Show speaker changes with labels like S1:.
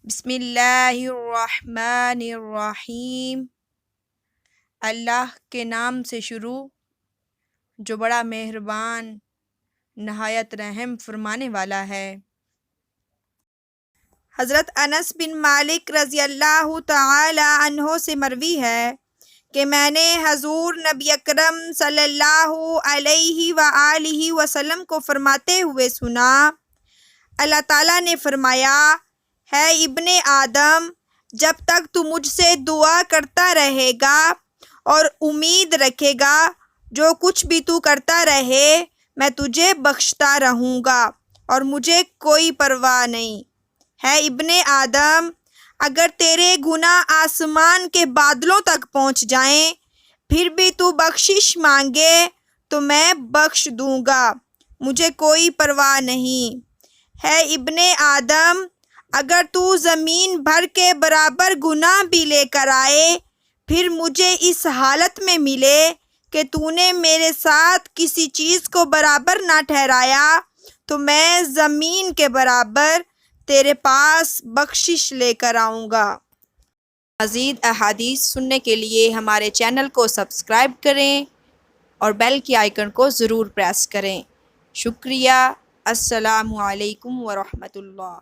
S1: بسم اللہ الرحمن الرحیم۔ اللہ کے نام سے شروع جو بڑا مہربان نہایت رحم فرمانے والا ہے۔ حضرت انس بن مالک رضی اللہ تعالی عنہ سے مروی ہے کہ میں نے حضور نبی اکرم صلی اللہ علیہ وآلہ وسلم کو فرماتے ہوئے سنا، اللہ تعالیٰ نے فرمایا، ہے ابن آدم، جب تک تو مجھ سے دعا کرتا رہے گا اور امید رکھے گا، جو کچھ بھی تو کرتا رہے میں تجھے بخشتا رہوں گا اور مجھے کوئی پرواہ نہیں۔ ہے ابن آدم، اگر تیرے گناہ آسمان کے بادلوں تک پہنچ جائیں پھر بھی تو بخشش مانگے تو میں بخش دوں گا، مجھے کوئی پرواہ نہیں۔ ہے ابن آدم، اگر تو زمین بھر کے برابر گناہ بھی لے کر آئے پھر مجھے اس حالت میں ملے کہ تو نے میرے ساتھ کسی چیز کو برابر نہ ٹھہرایا تو میں زمین کے برابر تیرے پاس بخشش لے کر آؤں گا۔ مزید احادیث سننے کے لیے ہمارے چینل کو سبسکرائب کریں اور بیل کی آئیکن کو ضرور پریس کریں۔ شکریہ۔ السلام علیکم ورحمۃ اللہ۔